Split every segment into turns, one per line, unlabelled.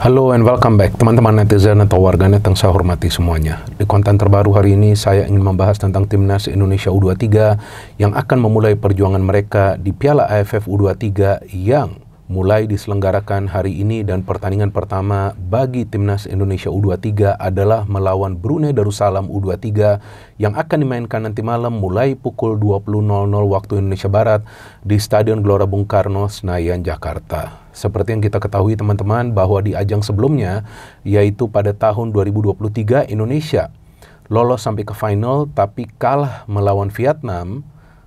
Halo and welcome back teman-teman netizen atau warganet yang saya hormati semuanya. Di konten terbaru hari ini saya ingin membahas tentang Timnas Indonesia U23 yang akan memulai perjuangan mereka di Piala AFF U23 yang mulai diselenggarakan hari ini, dan pertandingan pertama bagi Timnas Indonesia U23 adalah melawan Brunei Darussalam U23 yang akan dimainkan nanti malam mulai pukul 20.00 waktu Indonesia Barat di Stadion Gelora Bung Karno, Senayan, Jakarta. Seperti yang kita ketahui teman-teman, bahwa di ajang sebelumnya, yaitu pada tahun 2023, Indonesia lolos sampai ke final tapi kalah melawan Vietnam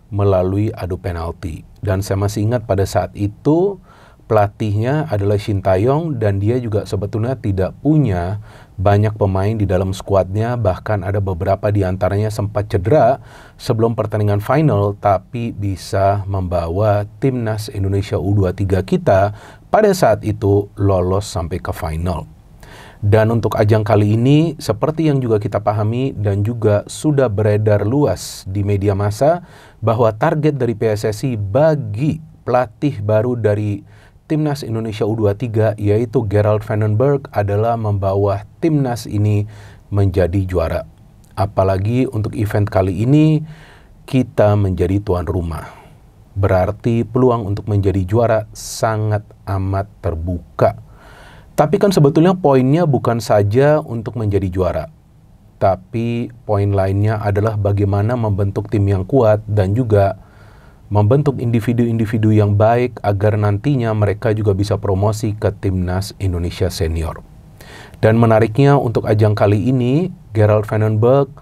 melalui adu penalti. Dan saya masih ingat pada saat itu pelatihnya adalah Shin Tae-yong, dan dia juga sebetulnya tidak punya banyak pemain di dalam skuadnya, bahkan ada beberapa di antaranya sempat cedera sebelum pertandingan final, tapi bisa membawa Timnas Indonesia U23 kita pada saat itu lolos sampai ke final. Dan untuk ajang kali ini, seperti yang juga kita pahami dan juga sudah beredar luas di media massa, bahwa target dari PSSI bagi pelatih baru dari Timnas Indonesia U23 yaitu Gerald Vandenberg adalah membawa Timnas ini menjadi juara. Apalagi untuk event kali ini kita menjadi tuan rumah. Berarti peluang untuk menjadi juara sangat amat terbuka. Tapi kan sebetulnya poinnya bukan saja untuk menjadi juara, tapi poin lainnya adalah bagaimana membentuk tim yang kuat dan juga membentuk individu-individu yang baik agar nantinya mereka juga bisa promosi ke Timnas Indonesia Senior. Dan menariknya untuk ajang kali ini, Gerald Vandenberg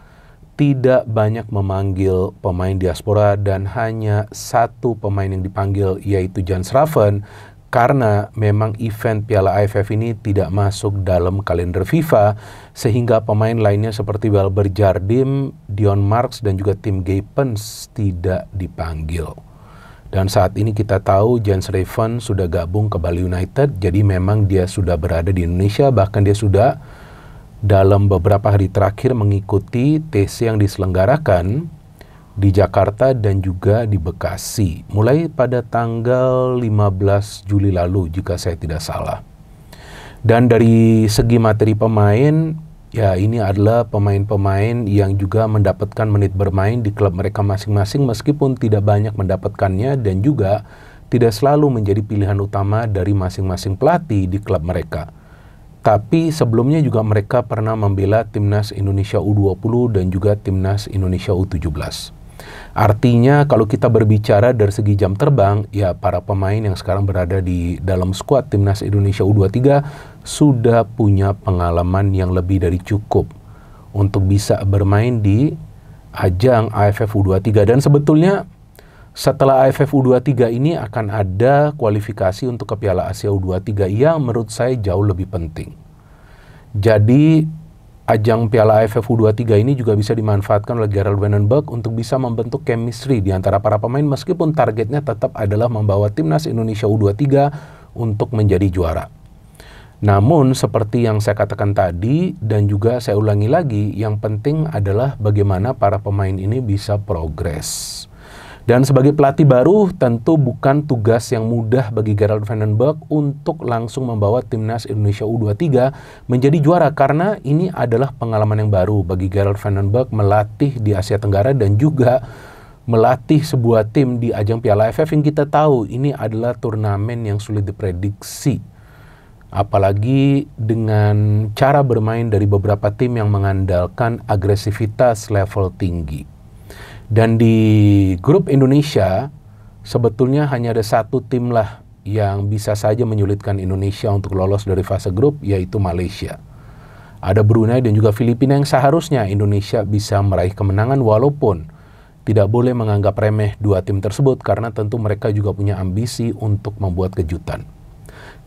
tidak banyak memanggil pemain diaspora dan hanya satu pemain yang dipanggil, yaitu Jan Schraven, karena memang event Piala AFF ini tidak masuk dalam kalender FIFA, sehingga pemain lainnya seperti Welber Jardim, Dion Marks, dan juga Tim Gapens tidak dipanggil. Dan saat ini kita tahu Jan Schraven sudah gabung ke Bali United, jadi memang dia sudah berada di Indonesia, bahkan dia sudah dalam beberapa hari terakhir mengikuti TC yang diselenggarakan di Jakarta dan juga di Bekasi, mulai pada tanggal 15 Juli lalu jika saya tidak salah. Dan dari segi materi pemain, ya ini adalah pemain-pemain yang juga mendapatkan menit bermain di klub mereka masing-masing meskipun tidak banyak mendapatkannya dan juga tidak selalu menjadi pilihan utama dari masing-masing pelatih di klub mereka. Tapi sebelumnya juga mereka pernah membela Timnas Indonesia U20 dan juga Timnas Indonesia U17. Artinya kalau kita berbicara dari segi jam terbang, ya para pemain yang sekarang berada di dalam skuad Timnas Indonesia U23 sudah punya pengalaman yang lebih dari cukup untuk bisa bermain di ajang AFF U23. Dan sebetulnya setelah AFF U23 ini akan ada kualifikasi untuk ke Piala Asia U23 yang menurut saya jauh lebih penting. Jadi ajang Piala AFF U23 ini juga bisa dimanfaatkan oleh Gerald Vandenberg untuk bisa membentuk chemistry di antara para pemain meskipun targetnya tetap adalah membawa Timnas Indonesia U23 untuk menjadi juara. Namun seperti yang saya katakan tadi dan juga saya ulangi lagi, yang penting adalah bagaimana para pemain ini bisa progres. Dan sebagai pelatih baru tentu bukan tugas yang mudah bagi Gerald Vandenberg untuk langsung membawa Timnas Indonesia U23 menjadi juara, karena ini adalah pengalaman yang baru bagi Gerald Vandenberg melatih di Asia Tenggara dan juga melatih sebuah tim di ajang Piala AFF yang kita tahu ini adalah turnamen yang sulit diprediksi. Apalagi dengan cara bermain dari beberapa tim yang mengandalkan agresivitas level tinggi. Dan di grup Indonesia, sebetulnya hanya ada satu tim lah yang bisa saja menyulitkan Indonesia untuk lolos dari fase grup, yaitu Malaysia. Ada Brunei dan juga Filipina yang seharusnya Indonesia bisa meraih kemenangan, walaupun tidak boleh menganggap remeh dua tim tersebut karena tentu mereka juga punya ambisi untuk membuat kejutan.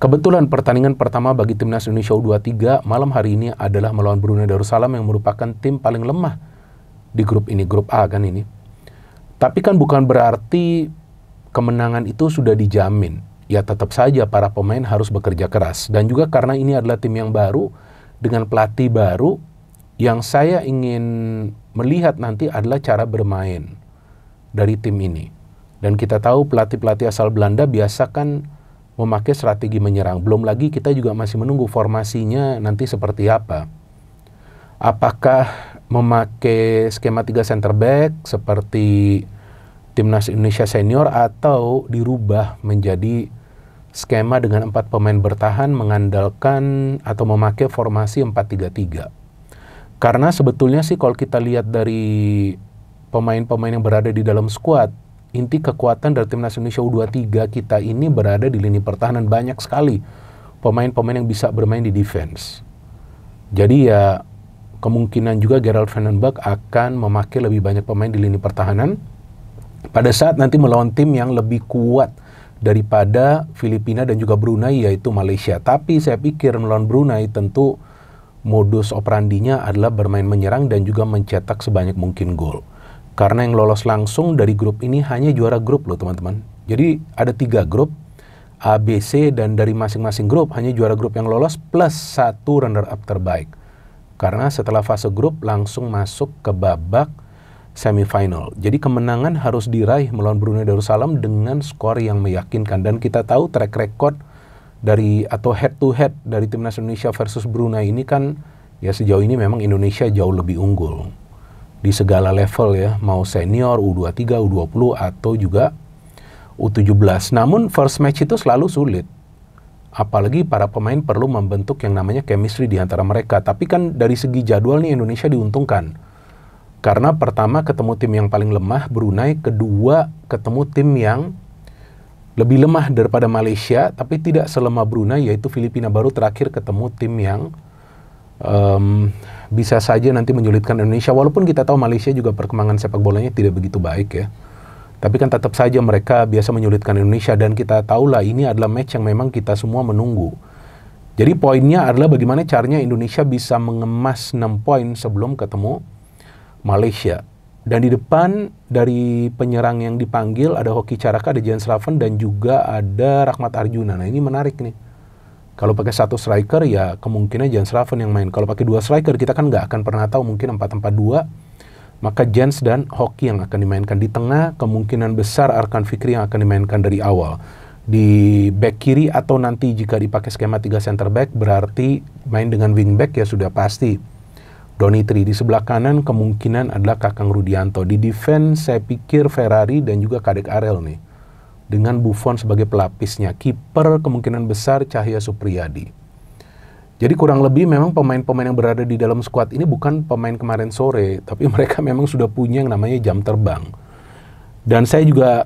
Kebetulan pertandingan pertama bagi Timnas Indonesia U23 malam hari ini adalah melawan Brunei Darussalam yang merupakan tim paling lemah di grup ini, grup A kan ini. Tapi kan bukan berarti kemenangan itu sudah dijamin. Ya tetap saja para pemain harus bekerja keras. Dan juga karena ini adalah tim yang baru, dengan pelatih baru, yang saya ingin melihat nanti adalah cara bermain dari tim ini. Dan kita tahu pelatih-pelatih asal Belanda biasa kan memakai strategi menyerang. Belum lagi kita juga masih menunggu formasinya nanti seperti apa. Apakah memakai skema 3 center back seperti Timnas Indonesia Senior atau dirubah menjadi skema dengan 4 pemain bertahan mengandalkan atau memakai formasi 4-3-3. Karena sebetulnya sih kalau kita lihat dari pemain-pemain yang berada di dalam skuad, inti kekuatan dari Timnas Indonesia U23 kita ini berada di lini pertahanan. Banyak sekali pemain-pemain yang bisa bermain di defense. Jadi ya kemungkinan juga Gerald Van den Berg akan memakai lebih banyak pemain di lini pertahanan pada saat nanti melawan tim yang lebih kuat daripada Filipina dan juga Brunei, yaitu Malaysia. Tapi saya pikir melawan Brunei tentu modus operandinya adalah bermain menyerang dan juga mencetak sebanyak mungkin gol. Karena yang lolos langsung dari grup ini hanya juara grup loh teman-teman. Jadi ada 3 grup, A, B, C, dan dari masing-masing grup hanya juara grup yang lolos plus 1 runner-up terbaik. Karena setelah fase grup langsung masuk ke babak semifinal. Jadi kemenangan harus diraih melawan Brunei Darussalam dengan skor yang meyakinkan. Dan kita tahu track record dari atau head to head dari Timnas Indonesia versus Brunei ini kan ya sejauh ini memang Indonesia jauh lebih unggul di segala level ya, mau senior, U23, U20 atau juga U17. Namun first match itu selalu sulit. Apalagi para pemain perlu membentuk yang namanya chemistry di antara mereka. Tapi kan dari segi jadwal nih Indonesia diuntungkan. Karena pertama ketemu tim yang paling lemah, Brunei. Kedua ketemu tim yang lebih lemah daripada Malaysia, tapi tidak selemah Brunei, yaitu Filipina. Baru terakhir ketemu tim yang bisa saja nanti menyulitkan Indonesia. Walaupun kita tahu Malaysia juga perkembangan sepak bolanya tidak begitu baik ya. Tapi kan tetap saja mereka biasa menyulitkan Indonesia, dan kita tahulah ini adalah match yang memang kita semua menunggu. Jadi poinnya adalah bagaimana caranya Indonesia bisa mengemas 6 poin sebelum ketemu Malaysia. Dan di depan dari penyerang yang dipanggil ada Hoki Caraka, ada Jens Raven, dan juga ada Rahmat Arjuna. Nah ini menarik nih. Kalau pakai 1 striker ya kemungkinan Jens Raven yang main. Kalau pakai 2 striker kita kan nggak akan pernah tahu, mungkin 4-4-2. Maka Jens dan Hoki yang akan dimainkan di tengah, kemungkinan besar Arkan Fikri yang akan dimainkan dari awal. Di back kiri atau nanti jika dipakai skema 3 center back berarti main dengan wing back ya sudah pasti Doni Tri. Di sebelah kanan kemungkinan adalah Kakang Rudianto. Di defense saya pikir Ferrari dan juga Kadek Arel nih, dengan Buffon sebagai pelapisnya. Kiper kemungkinan besar Cahya Supriyadi. Jadi kurang lebih memang pemain-pemain yang berada di dalam skuad ini bukan pemain kemarin sore, tapi mereka memang sudah punya yang namanya jam terbang. Dan saya juga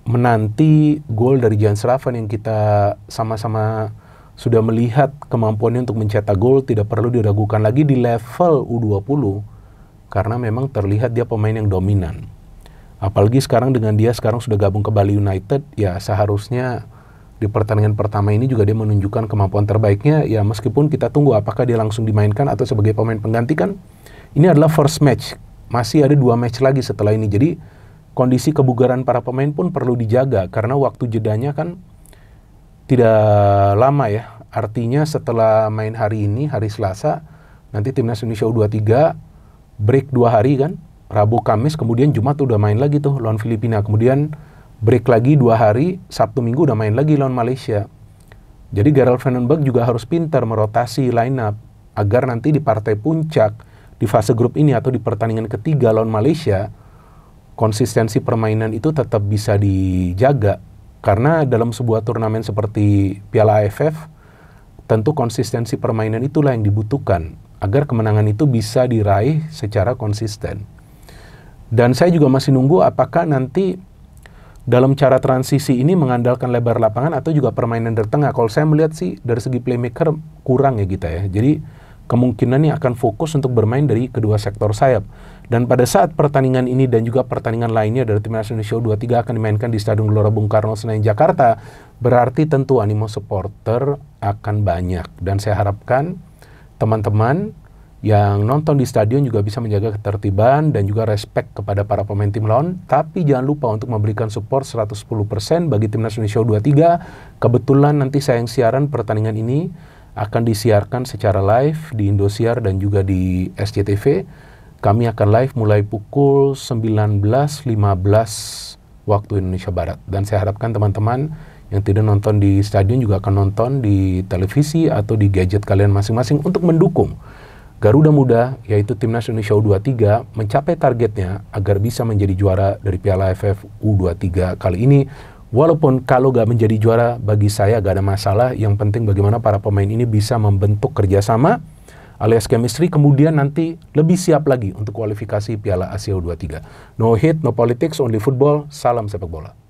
menanti gol dari Jens Raven yang kita sama-sama sudah melihat kemampuannya untuk mencetak gol, tidak perlu diragukan lagi di level U20, karena memang terlihat dia pemain yang dominan. Apalagi sekarang dengan dia sekarang sudah gabung ke Bali United, ya seharusnya di pertandingan pertama ini juga dia menunjukkan kemampuan terbaiknya. Ya meskipun kita tunggu apakah dia langsung dimainkan atau sebagai pemain pengganti, kan ini adalah first match, masih ada 2 match lagi setelah ini. Jadi kondisi kebugaran para pemain pun perlu dijaga karena waktu jedanya kan tidak lama ya. Artinya setelah main hari ini, hari Selasa, nanti Timnas Indonesia U23 break 2 hari kan, Rabu, Kamis, kemudian Jumat udah main lagi tuh lawan Filipina, kemudian break lagi 2 hari, Sabtu Minggu udah main lagi lawan Malaysia. Jadi Gerald Van den Berg juga harus pintar merotasi line up agar nanti di partai puncak di fase grup ini atau di pertandingan ketiga lawan Malaysia, konsistensi permainan itu tetap bisa dijaga. Karena dalam sebuah turnamen seperti Piala AFF, tentu konsistensi permainan itulah yang dibutuhkan agar kemenangan itu bisa diraih secara konsisten. Dan saya juga masih nunggu apakah nanti dalam cara transisi ini mengandalkan lebar lapangan atau juga permainan dari tengah. Kalau saya melihat sih dari segi playmaker kurang ya kita ya. Jadi kemungkinan ini akan fokus untuk bermain dari kedua sektor sayap. Dan pada saat pertandingan ini dan juga pertandingan lainnya dari Timnas Indonesia U23 akan dimainkan di Stadion Gelora Bung Karno Senayan Jakarta, berarti tentu animo supporter akan banyak. Dan saya harapkan teman-teman yang nonton di stadion juga bisa menjaga ketertiban dan juga respect kepada para pemain tim lawan. Tapi jangan lupa untuk memberikan support 110% bagi Timnas Indonesia U23. Kebetulan nanti saya yang siaran pertandingan ini akan disiarkan secara live di Indosiar dan juga di SCTV. Kami akan live mulai pukul 19.15 waktu Indonesia Barat. Dan saya harapkan teman-teman yang tidak nonton di stadion juga akan nonton di televisi atau di gadget kalian masing-masing untuk mendukung Garuda Muda, yaitu Timnas Indonesia U23, mencapai targetnya agar bisa menjadi juara dari Piala AFF U23 kali ini. Walaupun kalau gak menjadi juara, bagi saya gak ada masalah. Yang penting bagaimana para pemain ini bisa membentuk kerjasama alias chemistry, kemudian nanti lebih siap lagi untuk kualifikasi Piala Asia U23. No hate, no politics, only football. Salam sepak bola.